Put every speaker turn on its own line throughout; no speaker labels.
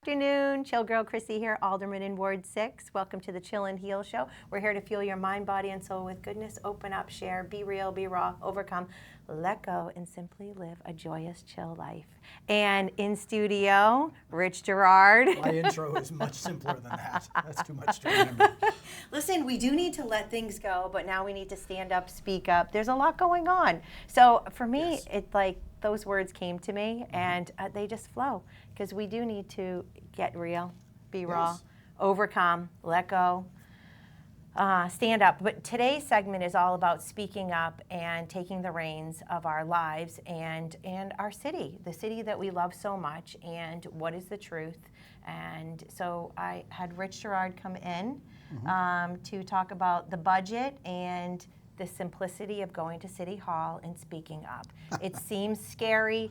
afternoon. Chill Girl Chrissy here, Alderman in Ward 6. Welcome to the Chill and Heal Show. We're here to fuel your mind, body, and soul with goodness. Open up, share, be real, be raw, overcome, let go, and simply live a joyous, chill life. And in studio, Rich Girard.
My intro is much simpler than that. That's too much to remember.
Listen, we do need to let things go, but now we need to stand up, speak up. There's a lot going on. So for me,
Yes.
it's like those words came to me, and they just flow, because we do need to get real, be raw,
Yes.
overcome, let go, stand up. But today's segment is all about speaking up and taking the reins of our lives and our city, the city that we love so much, and what is the truth. And so I had Rich Girard come in to talk about the budget and the simplicity of going to City Hall and speaking up. It seems scary.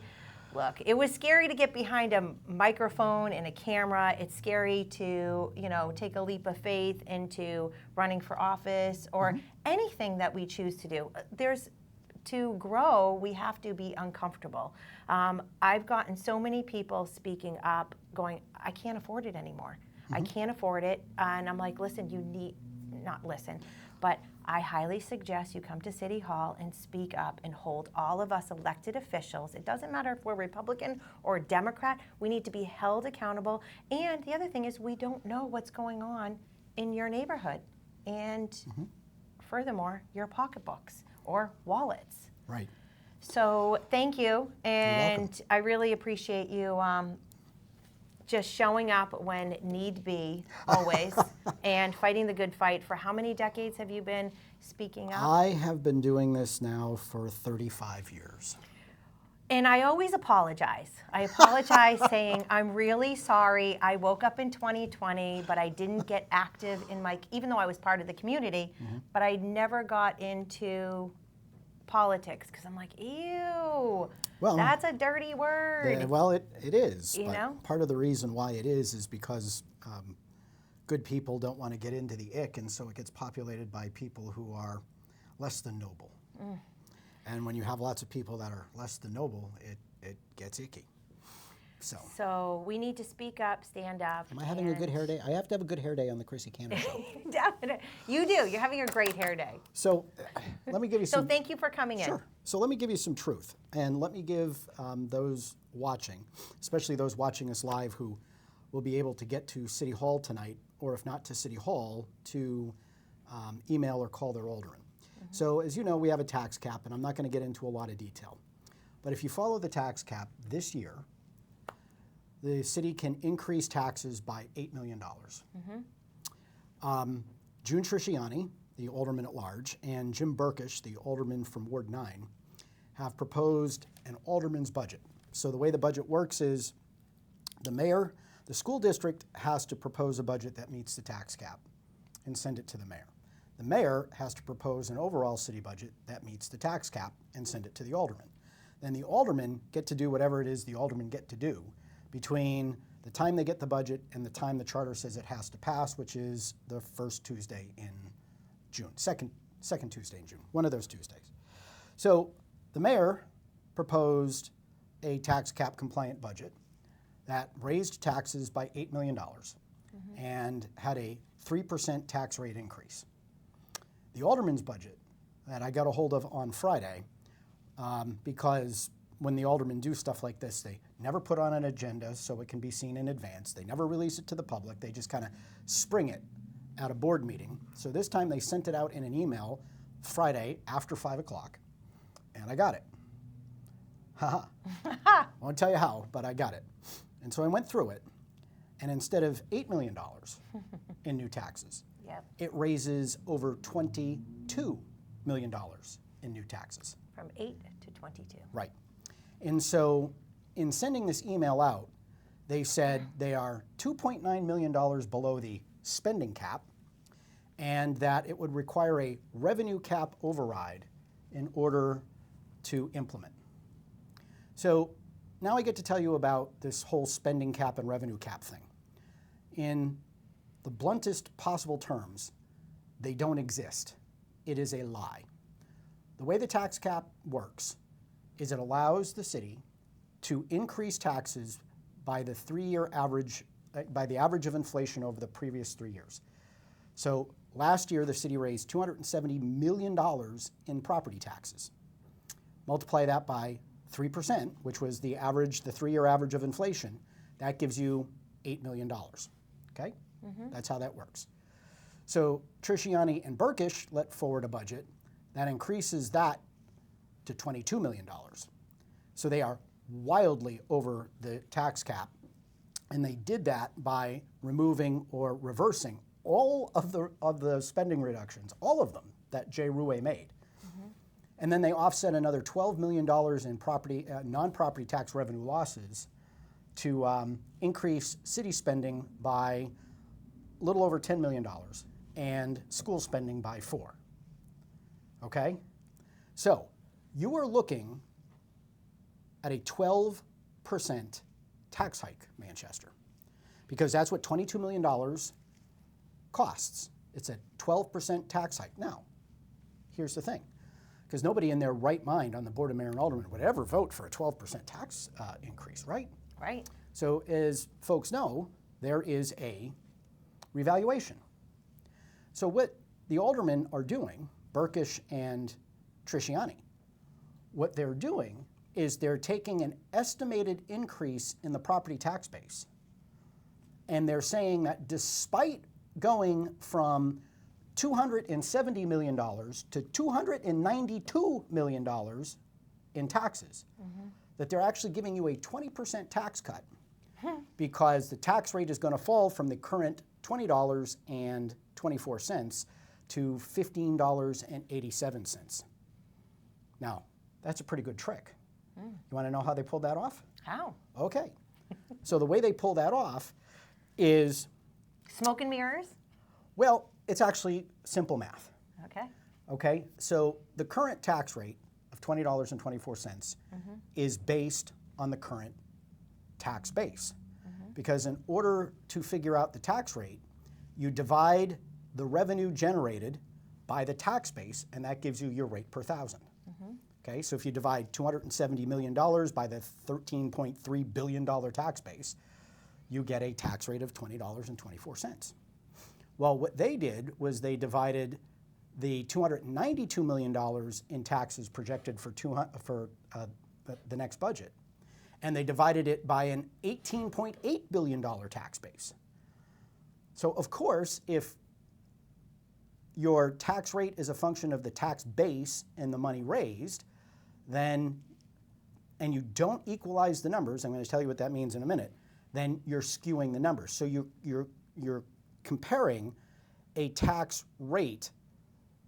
Look, it was scary to get behind a microphone and a camera. It's scary to, take a leap of faith into running for office or anything that we choose to do. To grow, we have to be uncomfortable. I've gotten so many people speaking up going, I can't afford it anymore. I can't afford it. And I'm like, listen, you need, not listen, but I highly suggest you come to City Hall and speak up and hold all of us elected officials. It doesn't matter if we're Republican or Democrat. We need to be held accountable. And the other thing is, we don't know what's going on in your neighborhood. And furthermore, your pocketbooks or wallets.
Right.
So thank you. And
You're welcome.
I really appreciate you just showing up when need be, always, and fighting the good fight. For how many decades have you been speaking up?
I have been doing this now for 35 years.
And I always apologize. I apologize saying, I'm really sorry. I woke up in 2020, but I didn't get active in even though I was part of the community, but I never got into politics because I'm like, ew, that's a dirty word.
It is.
You know?
Part of the reason why it is because good people don't want to get into the ick, and so it gets populated by people who are less than noble. And when you have lots of people that are less than noble, it gets icky.
So we need to speak up, stand up.
Am I having a good hair day? I have to have a good hair day on the Chrissy Cannon Show.
Definitely. You do. You're having a great hair day.
So let me give you some...
So thank you for coming in.
Sure. So let me give you some truth, and let me give those watching, especially those watching us live who will be able to get to City Hall tonight, or if not to City Hall, to email or call their alderman. So as you know, we have a tax cap, and I'm not going to get into a lot of detail. But if you follow the tax cap this year, the city can increase taxes by $8 million. June Trisciani, the alderman at large, and Jim Burkish, the alderman from Ward 9, have proposed an alderman's budget. So the way the budget works is the mayor, the school district has to propose a budget that meets the tax cap and send it to the mayor. The mayor has to propose an overall city budget that meets the tax cap and send it to the alderman. Then the aldermen get to do whatever it is the aldermen get to do between the time they get the budget and the time the charter says it has to pass, which is the first Tuesday in June, second Tuesday in June, one of those Tuesdays. So the mayor proposed a tax cap compliant budget that raised taxes by $8 million and had a 3% tax rate increase. The alderman's budget that I got a hold of on Friday, because when the aldermen do stuff like this, they never put on an agenda so it can be seen in advance. They never release it to the public. They just kind of spring it at a board meeting. So this time they sent it out in an email Friday after 5 o'clock, and I got it. Haha. I won't tell you how, but I got it. And so I went through it, and instead of $8 million in new taxes, it raises over $22 million in new taxes.
From 8 to 22.
Right. And so in sending this email out, they said they are $2.9 million below the spending cap, and that it would require a revenue cap override in order to implement. So now I get to tell you about this whole spending cap and revenue cap thing. In the bluntest possible terms, they don't exist. It is a lie. The way the tax cap works is it allows the city to increase taxes by the 3-year average by the average of inflation over the previous 3 years. So last year, the city raised $270 million in property taxes. Multiply that by 3%, which was the average, the 3-year average of inflation. That gives you $8 million. Okay? That's how that works. So Trisciani and Burkish let forward a budget that increases that to $22 million. So they are wildly over the tax cap, and they did that by removing or reversing all of the spending reductions, all of them that Jay Ruhe made. And then they offset another $12 million in non-property tax revenue losses to increase city spending by a little over $10 million and school spending by 4. Okay? So you are looking at a 12% tax hike, Manchester, because that's what $22 million costs. It's a 12% tax hike. Now, here's the thing, because nobody in their right mind on the Board of Mayor and Aldermen would ever vote for a 12% tax increase, right?
Right.
So as folks know, there is a revaluation. So what the aldermen are doing, Burkish and Trisciani, what they're doing is they're taking an estimated increase in the property tax base, and they're saying that despite going from $270 million to $292 million in taxes, that they're actually giving you a 20% tax cut because the tax rate is going to fall from the current $20.24 to $15.87. Now, that's a pretty good trick. You want to know how they pulled that off?
How?
Okay. So the way they pull that off is,
Smoke and mirrors?
well, it's actually simple math.
Okay.
Okay, so the current tax rate of $20.24 is based on the current tax base. Because in order to figure out the tax rate, you divide the revenue generated by the tax base, and that gives you your rate per thousand. Okay, so if you divide $270 million by the $13.3 billion tax base, you get a tax rate of $20.24. Well, what they did was they divided the $292 million in taxes projected for the next budget, and they divided it by an $18.8 billion tax base. So of course, if your tax rate is a function of the tax base and the money raised, then, and you don't equalize the numbers, I'm going to tell you what that means in a minute, then you're skewing the numbers. So you're comparing a tax rate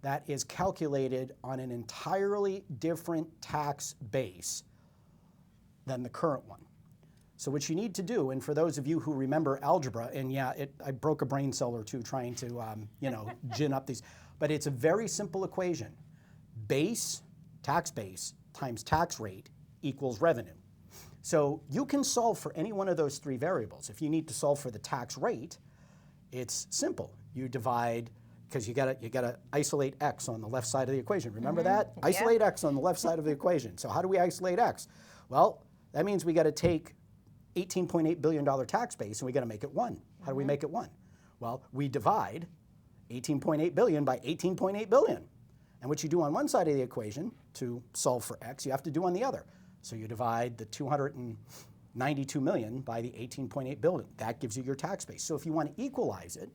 that is calculated on an entirely different tax base than the current one. So what you need to do, and for those of you who remember algebra, and yeah, I broke a brain cell or two trying to, gin up these, but it's a very simple equation. Base, tax base, times tax rate equals revenue. So you can solve for any one of those 3 variables. If you need to solve for the tax rate, it's simple. You divide, because you gotta isolate x on the left side of the equation. Remember that?
Yeah.
Isolate x on the left side of the equation. So how do we isolate x? Well, that means we got to take $18.8 billion tax base and we got to make it 1. How do we make it 1? Well, we divide 18.8 billion by 18.8 billion. And what you do on one side of the equation to solve for x, you have to do on the other. So you divide the 292 million by the 18.8 billion. That gives you your tax base. So if you want to equalize it,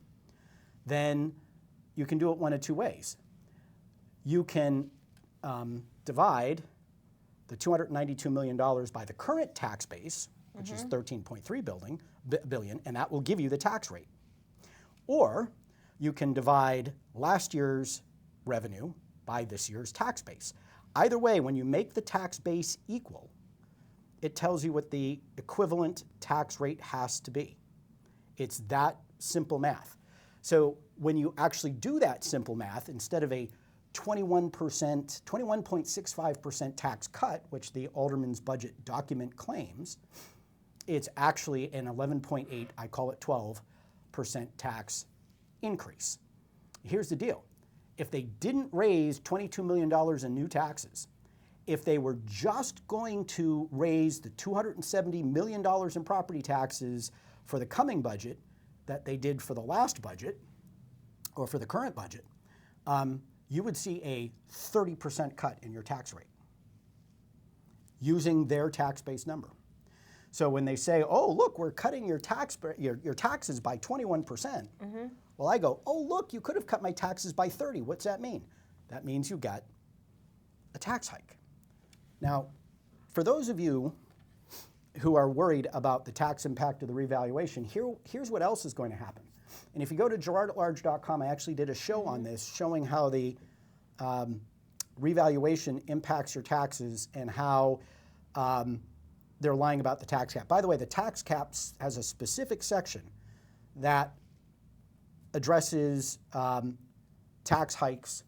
then you can do it one of 2 ways. You can divide the $292 million by the current tax base, which is 13.3 billion, and that will give you the tax rate. Or you can divide last year's revenue by this year's tax base. Either way, when you make the tax base equal, it tells you what the equivalent tax rate has to be. It's that simple math. So when you actually do that simple math, instead of a 21.65% tax cut, which the Alderman's budget document claims, it's actually an 11.8, I call it 12% tax increase. Here's the deal. If they didn't raise $22 million in new taxes, if they were just going to raise the $270 million in property taxes for the coming budget that they did for the last budget or for the current budget, you would see a 30% cut in your tax rate using their tax-based number. So when they say, oh, look, we're cutting your taxes by 21%, well, I go, oh, look, you could have cut my taxes by 30. What's that mean? That means you got a tax hike. Now, for those of you who are worried about the tax impact of the revaluation, here's what else is going to happen. And if you go to girardatlarge.com, I actually did a show on this showing how the revaluation impacts your taxes and how they're lying about the tax cap. By the way, the tax cap has a specific section that addresses tax hikes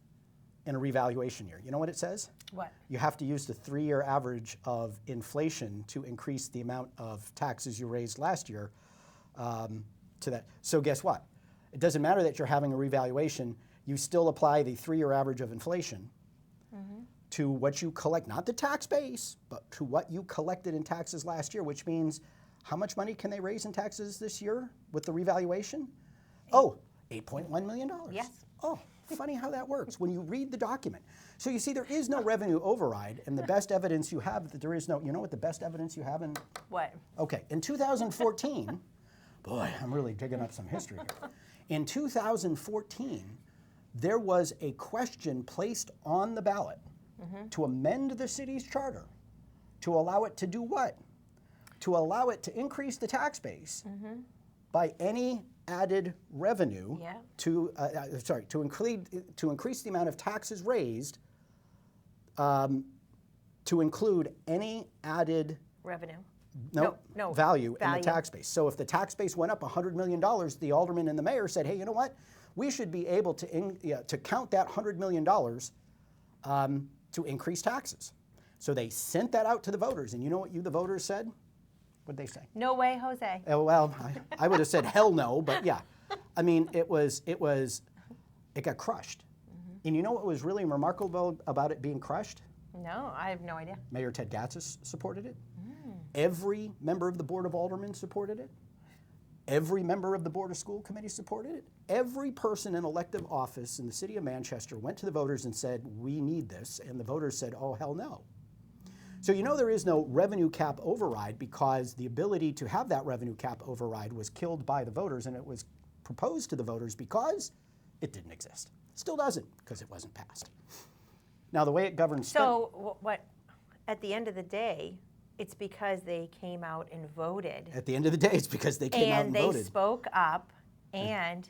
in a revaluation year. You know what it says?
What?
You have to use the 3-year average of inflation to increase the amount of taxes you raised last year to that. So guess what? It doesn't matter that you're having a revaluation. You still apply the 3-year average of inflation to what you collect, not the tax base, but to what you collected in taxes last year, which means how much money can they raise in taxes this year with the revaluation? Oh, $8.1 million.
Yes.
Oh, funny how that works when you read the document. So you see, there is no revenue override, and the best evidence you have that there is no, you know what the best evidence you have in?
What?
Okay, in 2014, boy, I'm really digging up some history here. In 2014, there was a question placed on the ballot to amend the city's charter to allow it to do what? To allow it to increase the tax base by any added revenue to increase the amount of taxes raised to include any added
Revenue.
value in the tax base. So if the tax base went up $100 million, the alderman and the mayor said, hey, you know what? We should be able to count that $100 million to increase taxes. So they sent that out to the voters, and you know what the voters said? What did they say?
No way, Jose.
Oh, well, I would have said hell no, but yeah. I mean, it got crushed. And you know what was really remarkable about it being crushed?
No, I have no idea.
Mayor Ted Gatzis supported it. Every member of the Board of Aldermen supported it. Every member of the Board of School Committee supported it. Every person in elective office in the city of Manchester went to the voters and said, we need this. And the voters said, oh, hell no. So you know there is no revenue cap override because the ability to have that revenue cap override was killed by the voters, and it was proposed to the voters because it didn't exist. Still doesn't, because it wasn't passed. Now the way it governs...
So what? At the end of the day, it's because they came out and voted.
At the end of the day, it's because they came out and voted.
And they spoke up, and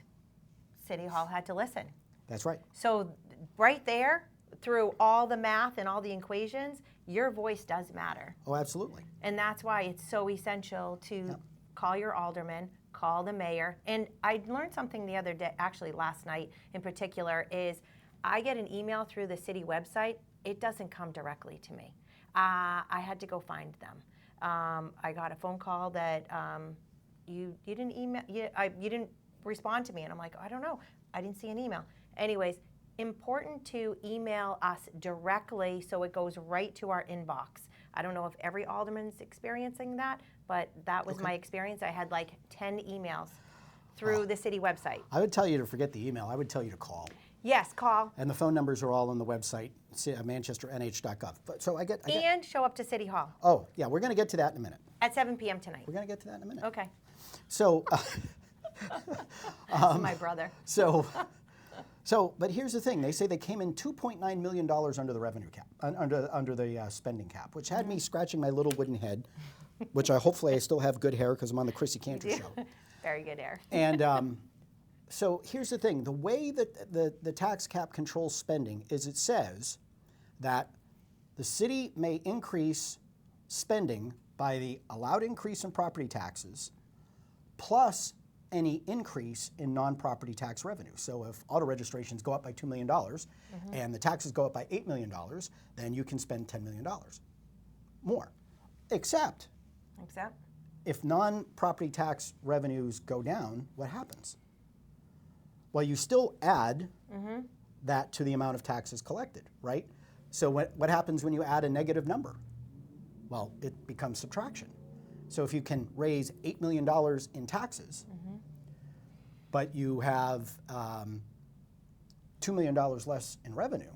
City Hall had to listen.
That's right.
So right there, through all the math and all the equations, your voice does matter.
Oh, absolutely.
And that's why it's so essential to call your alderman, call the mayor. And I learned something the other day, actually last night in particular, is I get an email through the city website. It doesn't come directly to me. I had to go find them. I got a phone call that you didn't email, you didn't respond to me. And I'm like, I don't know. I didn't see an email. Anyways, important to email us directly so it goes right to our inbox. I don't know if every alderman's experiencing that, but that was my experience. I had like 10 emails through the city website.
I would tell you to forget the email. I would tell you to call.
Yes, call.
And the phone numbers are all on the website, manchesternh.gov. But so
and show up to City Hall.
Oh, yeah, we're going to get to that in a minute.
At 7 p.m. tonight.
We're going to get to that in a minute.
Okay.
So,
my brother.
But here's the thing. They say they came in $2.9 million under the revenue cap, under the spending cap, which had me scratching my little wooden head, which hopefully I still have good hair because I'm on the Chrissy Cantor show.
Very good hair.
And so here's the thing. The way that the tax cap controls spending is it says that the city may increase spending by the allowed increase in property taxes plus any increase in non-property tax revenue. So if auto registrations go up by $2 million and the taxes go up by $8 million, then you can spend $10 million more. Except if non-property tax revenues go down, what happens? Well, you still add that to the amount of taxes collected, right? So what happens when you add a negative number? Well, it becomes subtraction. So if you can raise $8 million in taxes, but you have $2 million less in revenue,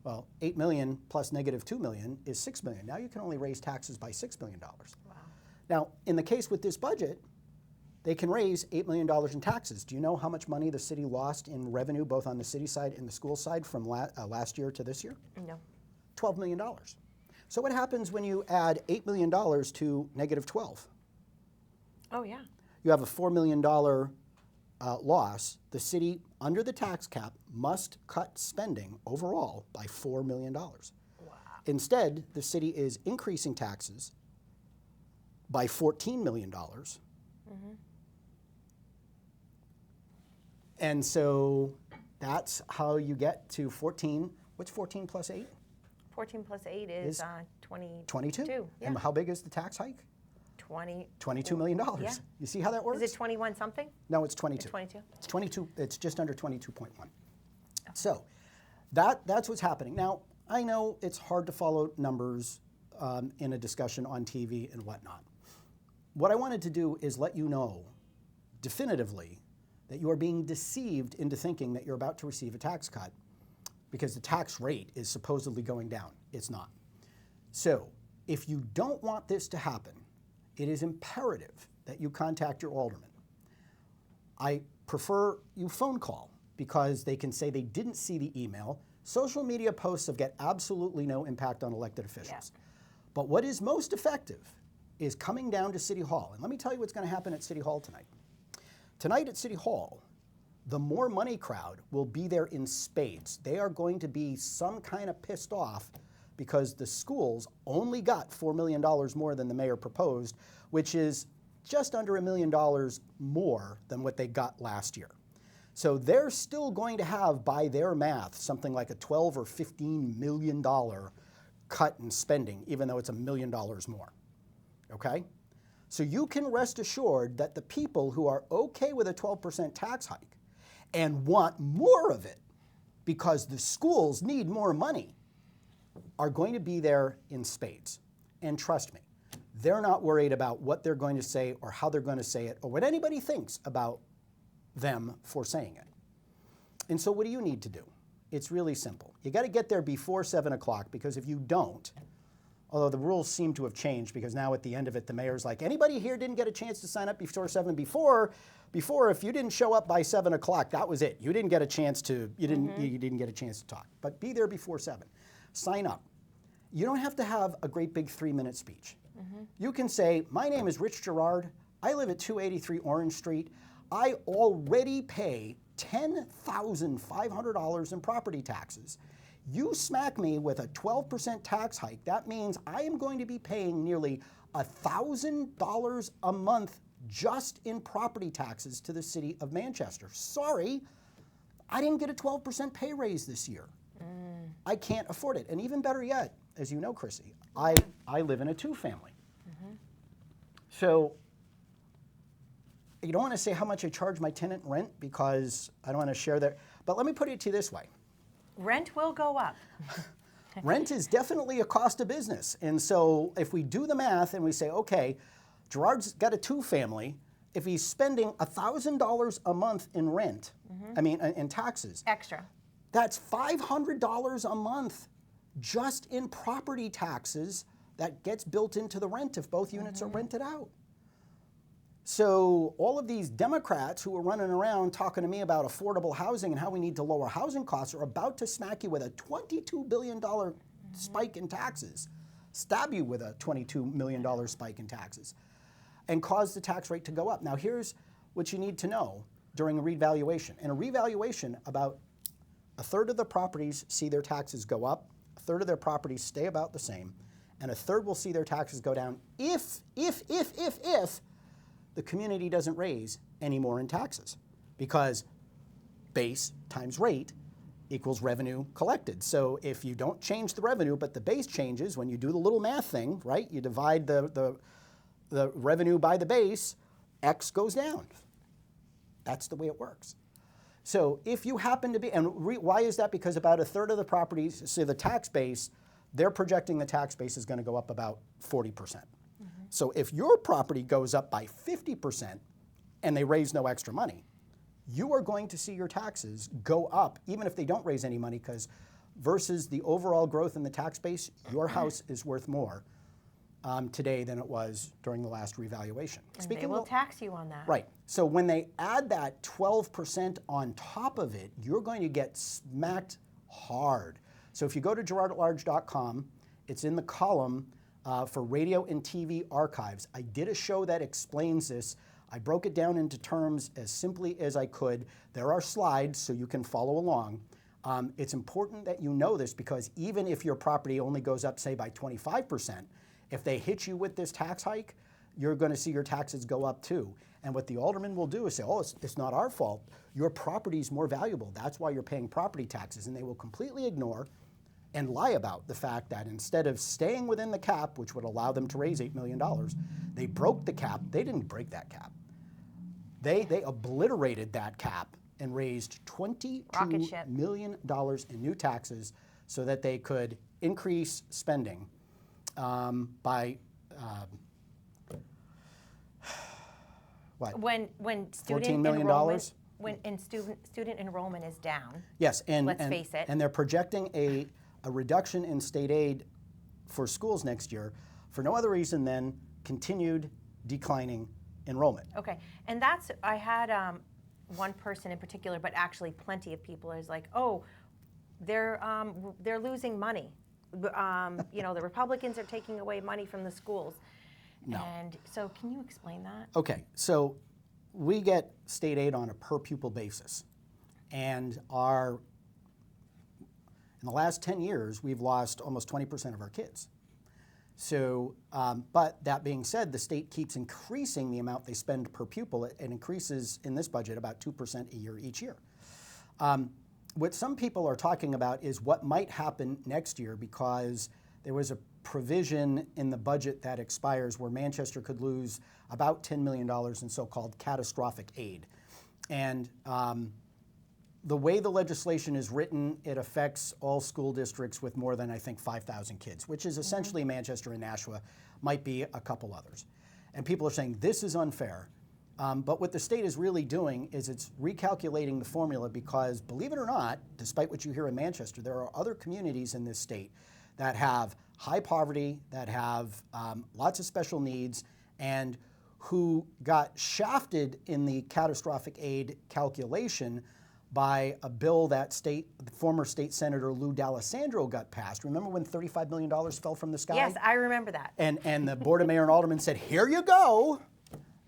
well, 8 million plus negative 2 million is 6 million. Now you can only raise taxes by $6 million.
Wow.
Now, in the case with this budget, they can raise $8 million in taxes. Do you know how much money the city lost in revenue, both on the city side and the school side, from last year to this year?
No.
$12 million. So what happens when you add $8 million to negative 12?
Oh, yeah.
You have a $4 million loss. The city, under the tax cap, must cut spending overall by $4 million.
Wow.
Instead, the city is increasing taxes by $14 million. And so that's how you get to 14. What's 14 plus 8?
14 plus 8 is 22.
22.
Yeah.
And how big is the tax hike? 22 million dollars.
Yeah.
You see how that works?
Is it 21 something?
No, it's 22.
It's 22?
It's 22. It's just under 22.1. So that's what's happening. Now, I know it's hard to follow numbers in a discussion on TV and whatnot. What I wanted to do is let you know definitively that you are being deceived into thinking that you're about to receive a tax cut because the tax rate is supposedly going down. It's not. So if you don't want this to happen, it is imperative that you contact your alderman. I prefer you phone call because they can say they didn't see the email. Social media posts have got absolutely no impact on elected officials.
Yeah.
But what is most effective is coming down to City Hall. And let me tell you what's going to happen at City Hall tonight. Tonight at City Hall, the More Money crowd will be there in spades. They are going to be some kind of pissed off because the schools only got $4 million more than the mayor proposed, which is just under $1 million more than what they got last year. So they're still going to have, by their math, something like a $12 or $15 million cut in spending, even though it's $1 million more, okay? So you can rest assured that the people who are okay with a 12% tax hike and want more of it because the schools need more money are going to be there in spades. And trust me, they're not worried about what they're going to say or how they're going to say it or what anybody thinks about them for saying it. And so what do you need to do? It's really simple. You got to get there before 7 o'clock because if you don't, although the rules seem to have changed because now at the end of it, the mayor's like, anybody here didn't get a chance to sign up before 7? Before if you didn't show up by 7 o'clock, that was it. You didn't get a chance to, you didn't get a chance to talk. But be there before 7. Sign up. You don't have to have a great big 3-minute speech. You can say, my name is Rich Girard. I live at 283 Orange Street. I already pay $10,500 in property taxes. You smack me with a 12% tax hike, that means I am going to be paying nearly $1,000 a month just in property taxes to the city of Manchester. Sorry, I didn't get a 12% pay raise this year. I can't afford it. And even better yet, as you know, Chrissy, I live in a 2-family. So you don't want to say how much I charge my tenant rent because I don't want to share that. But let me put it to you this way.
Rent will go up.
Rent is definitely a cost of business. And so if we do the math and we say, okay, Girard's got a 2-family, if he's spending $1,000 a month in rent, in taxes.
Extra.
That's $500 a month just in property taxes that gets built into the rent if both units are rented out. So all of these Democrats who are running around talking to me about affordable housing and how we need to lower housing costs are about to smack you with a $22 billion spike in taxes, stab you with a $22 million spike in taxes, and cause the tax rate to go up. Now here's what you need to know during a revaluation. In a revaluation, about a third of the properties see their taxes go up, a third of their properties stay about the same, and a third will see their taxes go down if the community doesn't raise any more in taxes, because base times rate equals revenue collected. So if you don't change the revenue, but the base changes, when you do the little math thing, right, you divide the revenue by the base, X goes down. That's the way it works. So if you happen to be, and why is that? Because about a third of the properties, so the tax base, they're projecting the tax base is going to go up about 40%. So if your property goes up by 50% and they raise no extra money, you are going to see your taxes go up, even if they don't raise any money, because versus the overall growth in the tax base, your house is worth more today than it was during the last revaluation.
And they will tax you on that.
Right. So when they add that 12% on top of it, you're going to get smacked hard. So if you go to girardatlarge.com, it's in the column for radio and TV archives. I did a show that explains this. I broke it down into terms as simply as I could. There are slides so you can follow along. It's important that you know this because even if your property only goes up, say, by 25%, if they hit you with this tax hike, you're going to see your taxes go up too. And what the alderman will do is say, oh, it's not our fault. Your property is more valuable. That's why you're paying property taxes. And they will completely ignore and lie about the fact that instead of staying within the cap, which would allow them to raise $8 million, they broke the cap. They didn't break that cap. They obliterated that cap and raised $22 million in new taxes so that they could increase spending by what?
When
$14 million?
When student enrollment is down.
Yes,
let's face it.
And they're projecting a reduction in state aid for schools next year for no other reason than continued declining enrollment.
Okay, and I had one person in particular, but actually plenty of people is like, oh, they're losing money. The Republicans are taking away money from the schools.
No.
And so can you explain that?
Okay, so we get state aid on a per pupil basis. And in the last 10 years, we've lost almost 20% of our kids. So, but that being said, the state keeps increasing the amount they spend per pupil. It increases in this budget about 2% a year each year. What some people are talking about is what might happen next year because there was a provision in the budget that expires where Manchester could lose about $10 million in so-called catastrophic aid. And the way the legislation is written, it affects all school districts with more than, I think, 5,000 kids, which is essentially Manchester and Nashua, might be a couple others. And people are saying this is unfair. But what the state is really doing is it's recalculating the formula because, believe it or not, despite what you hear in Manchester, there are other communities in this state that have high poverty, that have lots of special needs, and who got shafted in the catastrophic aid calculation by a bill that former state senator Lou D'Alessandro got passed. Remember when $35 million fell from the sky?
Yes, I remember that.
And the Board of Mayor and Aldermen said, here you go,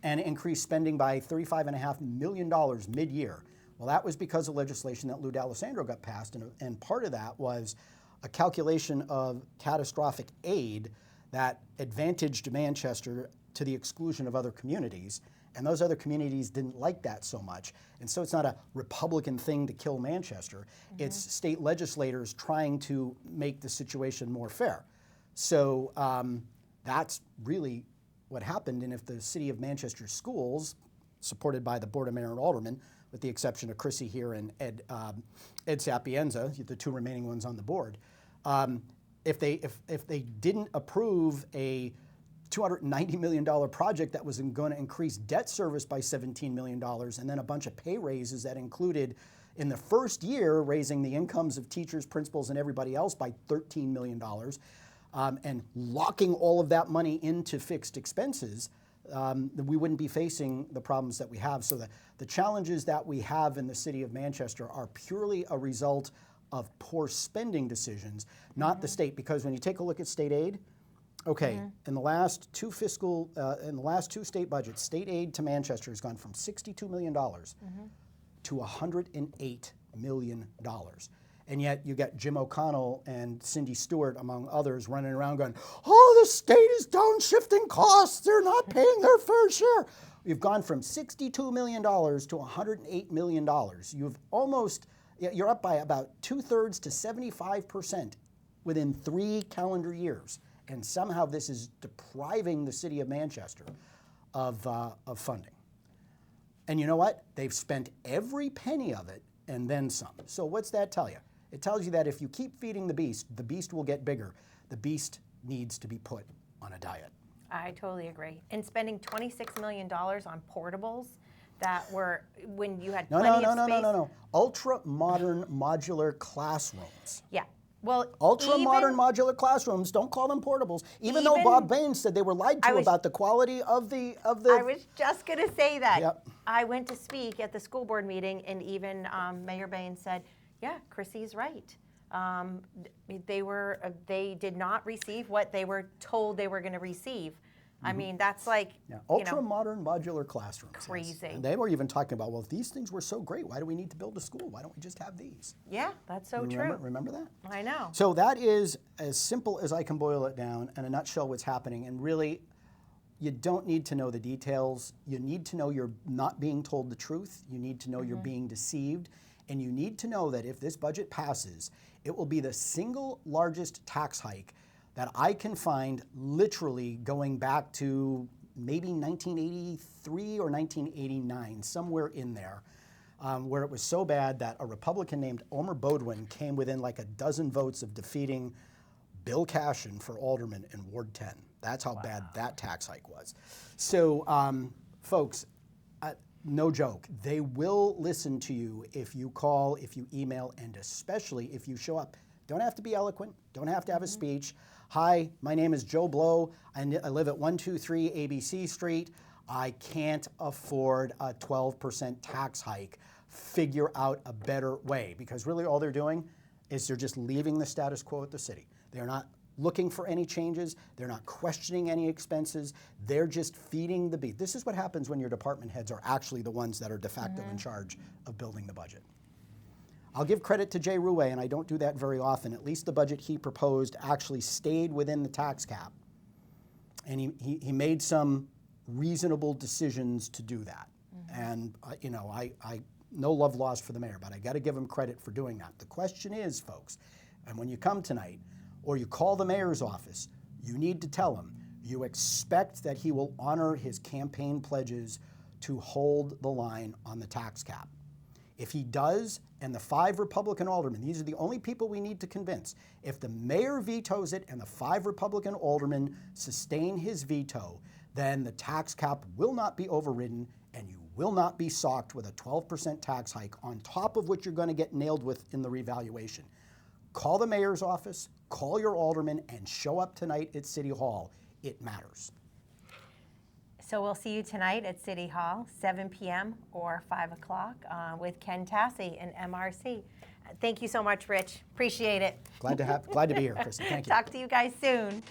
and increased spending by $35.5 million mid-year. Well, that was because of legislation that Lou D'Alessandro got passed, and part of that was a calculation of catastrophic aid that advantaged Manchester to the exclusion of other communities. And those other communities didn't like that so much. And so it's not a Republican thing to kill Manchester. It's state legislators trying to make the situation more fair. So that's really what happened. And if the City of Manchester schools, supported by the Board of Mayor and Aldermen, with the exception of Chrissy here and Ed Sapienza, the two remaining ones on the board, if they didn't approve a $290 million project that was going to increase debt service by $17 million, and then a bunch of pay raises that included, in the first year, raising the incomes of teachers, principals, and everybody else by $13 million, and locking all of that money into fixed expenses, we wouldn't be facing the problems that we have. So the challenges that we have in the city of Manchester are purely a result of poor spending decisions, not the state. Because when you take a look at state aid, okay, in the last two state budgets, state aid to Manchester has gone from $62 million to $108 million. And yet you got Jim O'Connell and Cindy Stewart, among others, running around going, oh, the state is downshifting costs. They're not paying their fair share. We've gone from $62 million to $108 million. You're up by about 2/3 to 75% within 3 calendar years. And somehow this is depriving the city of Manchester of funding. And you know what? They've spent every penny of it and then some. So what's that tell you? It tells you that if you keep feeding the beast will get bigger. The beast needs to be put on a diet.
I totally agree. And spending $26 million on portables that were, when you had plenty of space.
No. Ultra modern modular classrooms.
Yeah. Well,
Ultra modern
even-
modular classrooms, don't call them portables, even though Bob Bain said they were lied to about the quality of the.
I was just going to say that.
Yep.
I went to speak at the school board meeting, and even Mayor Bain said, yeah, Chrissy's right. They did not receive what they were told they were going to receive. I mean, that's like,
Yeah. Ultra modern modular classrooms. yes.
Crazy.
And they were even talking about, well, if these things were so great, why do we need to build a school? Why don't we just have these?
yeah, that's so true.
Remember that?
I know.
So that is as simple as I can boil it down in a nutshell what's happening. And really, you don't need to know the details. You need to know you're not being told the truth. You need to know you're being deceived. And you need to know that if this budget passes, it will be the single largest tax hike that I can find literally going back to maybe 1983 or 1989, somewhere in there, where it was so bad that a Republican named Omer Bodwin came within like a dozen votes of defeating Bill Cashin for alderman in Ward 10. That's how bad that tax hike was. So, folks, no joke, they will listen to you if you call, if you email, and especially if you show up. Don't have to be eloquent, don't have to have a speech. Hi, my name is Joe Blow. I live at 123 ABC Street. I can't afford a 12% tax hike. Figure out a better way, because really all they're doing is they're just leaving the status quo at the city. They're not looking for any changes. They're not questioning any expenses. They're just feeding the beast. This is what happens when your department heads are actually the ones that are de facto in charge of building the budget. I'll give credit to Jay Rouet, and I don't do that very often. At least the budget he proposed actually stayed within the tax cap. And he made some reasonable decisions to do that. And you know, I no love lost for the mayor, but I got to give him credit for doing that. The question is, folks, and when you come tonight, or you call the mayor's office, you need to tell him you expect that he will honor his campaign pledges to hold the line on the tax cap. If he does, and the 5 Republican aldermen, these are the only people we need to convince, if the mayor vetoes it and the 5 Republican aldermen sustain his veto, then the tax cap will not be overridden and you will not be socked with a 12% tax hike on top of what you're going to get nailed with in the revaluation. Call the mayor's office, call your alderman, and show up tonight at City Hall. It matters.
So we'll see you tonight at City Hall, 7 p.m. or 5 o'clock with Ken Tassi and MRC. Thank you so much, Rich. Appreciate it.
Glad to be here, Kristen. Thank you.
Talk to you guys soon.